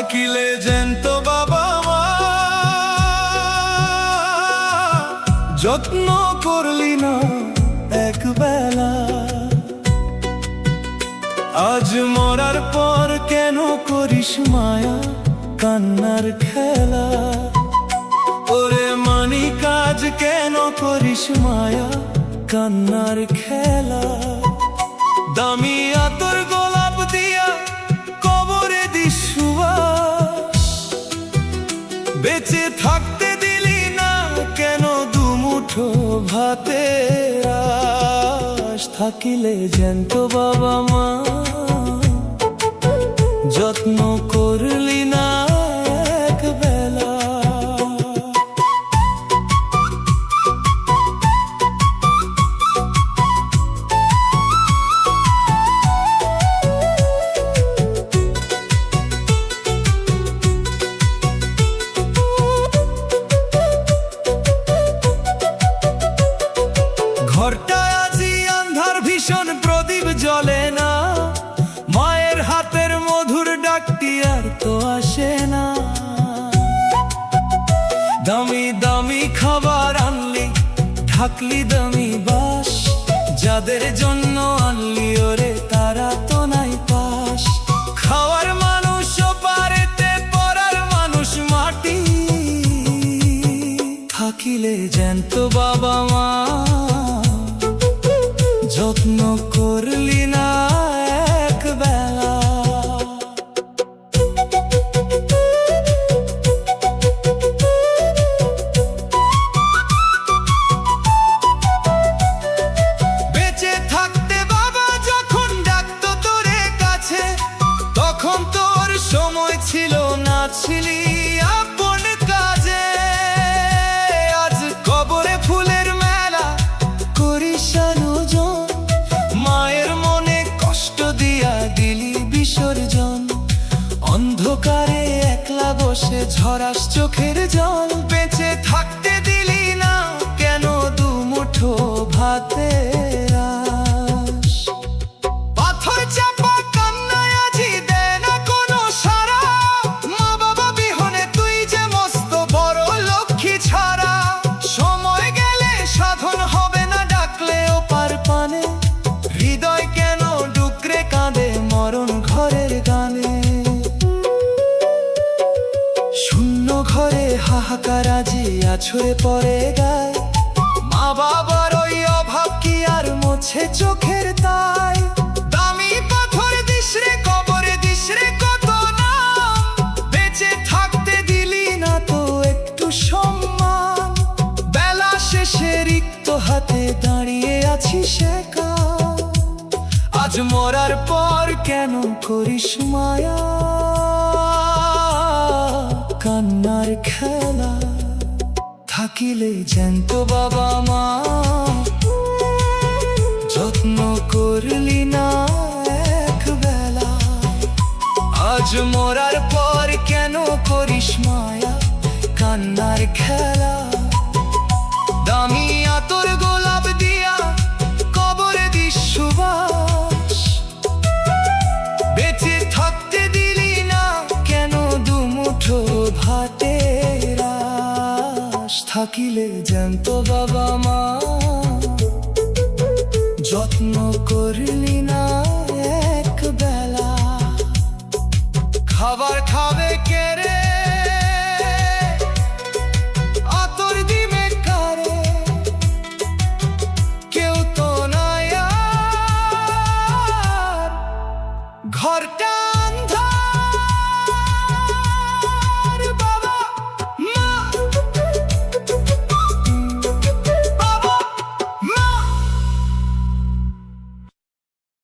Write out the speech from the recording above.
থাকিলে জ্যান্ত বাবা মা, যত্ন করলি না একবেলা। আজ মরার পর কেন করিস মায়া কান্নার খেলা? ওরে মানি কাজ কেন করিস মায়া কান্নার খেলা? দামি আতর গোলাপ দিয়া কবরে দিস সুবাস, বেঁচে থাকতে দিলি না কেন দুমুঠো ভাতের আশ? থাকিলে জ্যান্ত বাবা মা, যত্ন করলি না একবেলা। ঘরটা আজি আন্ধার, ভীষণ প্রদীপ জ্বলে না, মায়ের হাতের মধুর ডাকটি আর তো আসে না। দামি দামি খাবার আনলি, ঢাকলি দামি বাস, যাদের জন্য আনলি ওরে তারা তো নাই পাস। খাওয়ার মানুষ পারেতে, পরার মানুষ মাটি, থাকিলে জ্যান্ত বাবা মা, যত্ন করলি না একবেলা। বেঁচে থাকতে বাবা যখন ডাকতো তোরে কাছে, তখন তোর সময় ছিল না, ছিলি আপন কাজে। আজ কবরে ফুলের মেলা করিস আয়োজন, মায়ের মনে কষ্ট দিয়া দিলি বিসর্জন। অন্ধকারে একলা বসে ঝরাস চোখের জল, বেঁচে থাকতে দিলি না কেন দুমুঠো ভাতের আশ? পাথর চাপা কান্নায় আজি দেয় না কোনো সাড়া, মা বাবা বিহনে তুই যে মস্ত বড় লক্ষ্মী ছাড়া। সময় গেলে সাধন হবে না ডাকলেও পার পানে, হৃদয় কেন ডুকরে কাঁদে মরণ ঘরের গানে? শূন্য ঘরে হাহাকার আজি আছড়ে পড়ে গায়, মা বাবার ওই অভাব কি আর মোছে চোখের তাই? দামি পাথর দিস রে কবরে দিস রে কত নাম, বেঁচে থাকতে দিলি না তো একটু সম্মান। বেলা শেষে রিক্ত হাতে দাঁড়িয়ে আছিস একা, আজ মরার পর কেন করিস মায়া কান্নার খেলা? থাকিলে জ্যান্ত বাবা মা, যত্ন করলি না একবেলা। আজ মরার পর কেন করিস মায়া কান্নার খেলা? দামি আতর গোলাপ দিয়া কবরে দিস সুবাস, বেঁচে থাকতে দিলি না কেন দুমুঠো ভাতের আশ? থাকিলে জ্যান্ত বাবা মা, যত্ন করলি না